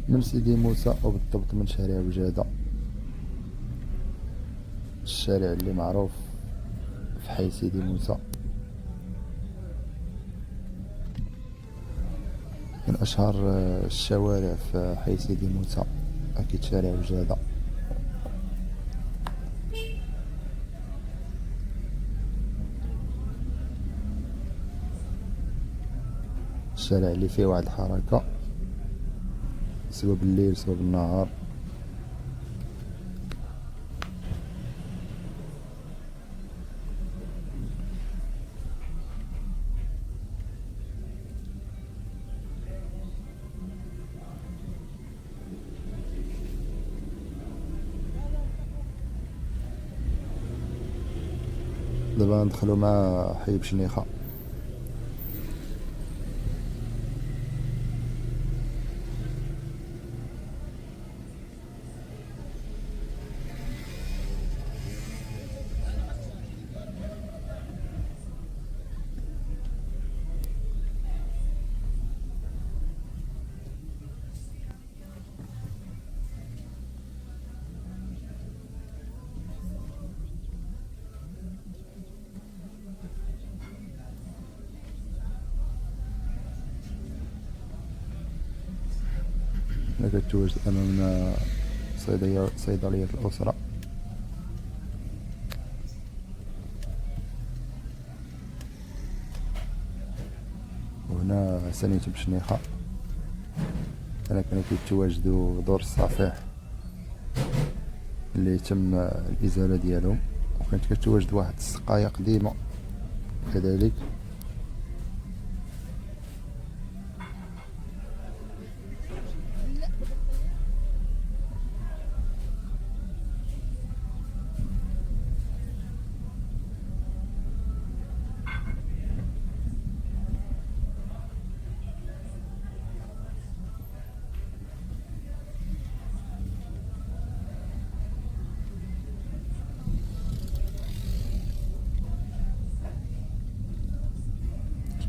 من سيدي موسى، وبالضبط من شارع وجادة، الشارع اللي معروف في حي سيدي موسى. من أشهر الشوارع في حي سيدي موسى أكيد شارع وجادة، الشارع اللي فيه واحد الحركة سواء بالليل سواء بالنهار. دابا ندخلو مع حي بشنيخة. هنا كتواجد أمامنا صيدلية الأسرة، وهنا ثانية بشنيخة. هنا كانوا كيتواجدوا دور الصفيح اللي تم الإزالة ديالهم، وكانت كتواجد واحد السقاية قديمة كذلك.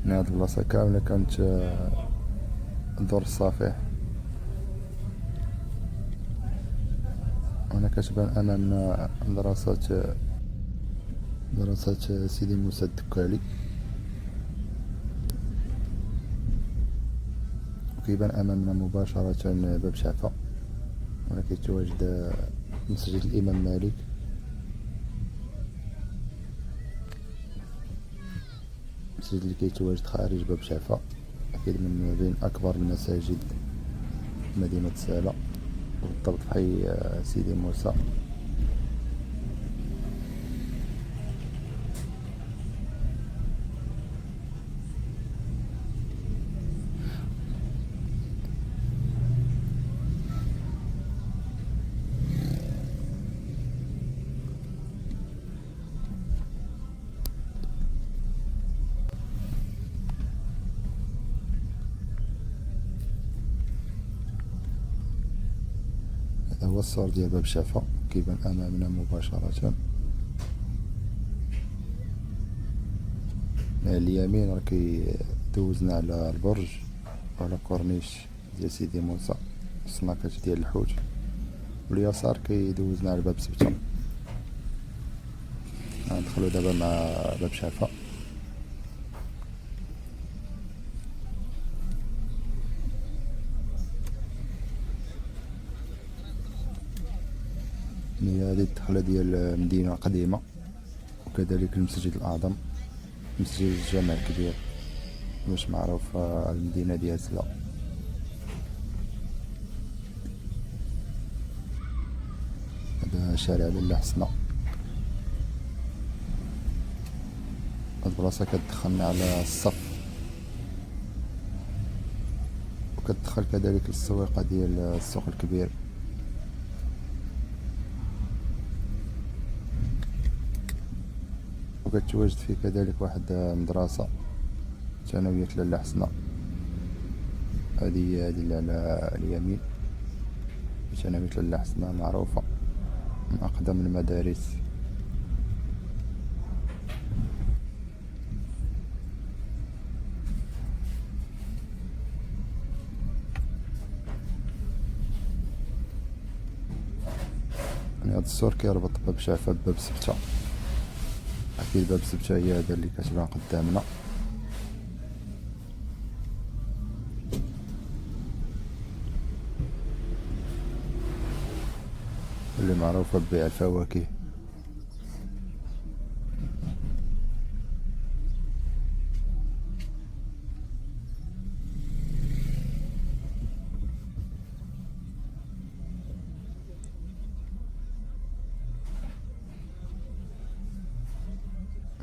من هاد البلاصة كاملة كانت دور الصفيح. هنا كتبان أمامنا دراسات سيدي موسى الدكالي، وكيبان أمامنا مباشرة باب شعفة. هنا كيتواجد مسجد الإمام مالك، المسجد اللي كيتواجد خارج باب شعفة، أكيد من بين أكبر المساجد مدينة سالة، وبالضبط في حي سيدي موسى. هذا هو الصور ديال باب شعفة كيبان أمامنا مباشرة. على اليمين راه كيدوزنا على البرج وعلى كورنيش ديال سيدي موسى، السناكات ديال الحوت، واليسار كيدوزنا على باب سبتة. ندخلو دابا مع باب شعفة. هذه الدخلة ديال المدينة القديمة، وكذلك المسجد الأعظم، مسجد الجامع الكبير باش معروف المدينة ديال سلا. هذا شارع لاله حسنة. هاد البلاصة كتدخلنا على الصف، وكتدخل كذلك للسويقة ديال السوق الكبير. وكتواجد فيه كذلك واحد مدرسة ثانوية لاله حسنة، هذه اللي على اليمين، ثانوية لاله حسنة معروفة من أقدم المدارس. يعني هاد السور كيربط باب شعفة بباب سبتة. اكيد باب سبتة هي هذا اللي كتبان قدامنا، اللي معروفة ببيع الفواكه.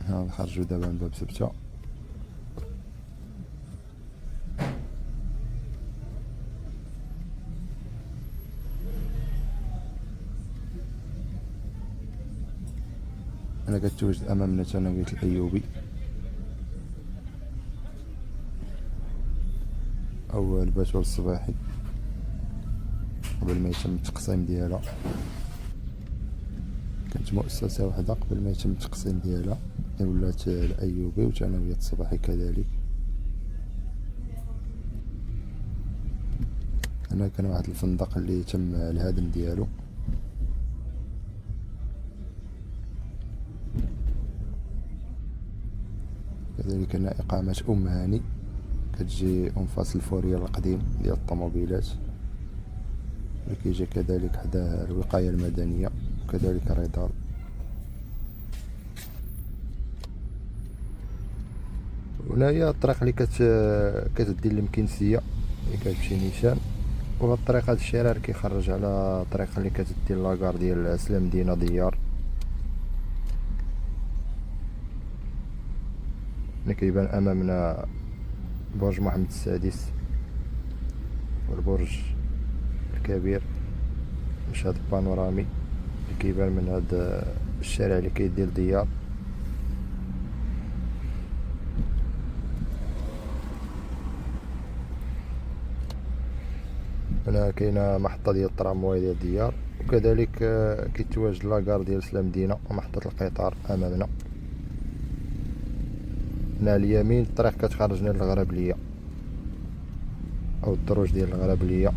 ها خرجوا دابا من باب سبتة. انا كتواجد امامنا ثانوية الايوبي او البتول الصباحي قبل ما يتم التقسيم ديالها. كانت مؤسسة وحدة قبل ما يتم التقسيم ديالها، ولات الايوبي وثانوية الصباحي كذلك. هنا كان واحد الفندق اللي تم الهدم ديالو. كذلك هنا إقامة أم هاني، كتجي أنفاس الفورية القديم ديال الطوموبيلات، اللي كيجي كذلك حدا الوقاية المدنية وكذلك الرادار. هنا هي الطريق اللي كتدي للمكنسية اللي كتمشي نيشان، وهاد الطريق هاد الشارع كيخرج على الطريق اللي كتدي لاكار ديال سلام مدينة ديار. هنا كيبان امامنا برج محمد السادس والبرج الكبير، مشهد بانورامي اللي كيبان من هاد الشارع اللي كيدير ديار. هنا كاينه محطة ديال الترامواي ديال ديار، وكذلك كيتواجد لاكار ديال سلام مدينة ومحطة القطار امامنا. هنا على اليمين الطريق كتخرجنا للغربلية او الدروج ديال الغربلية.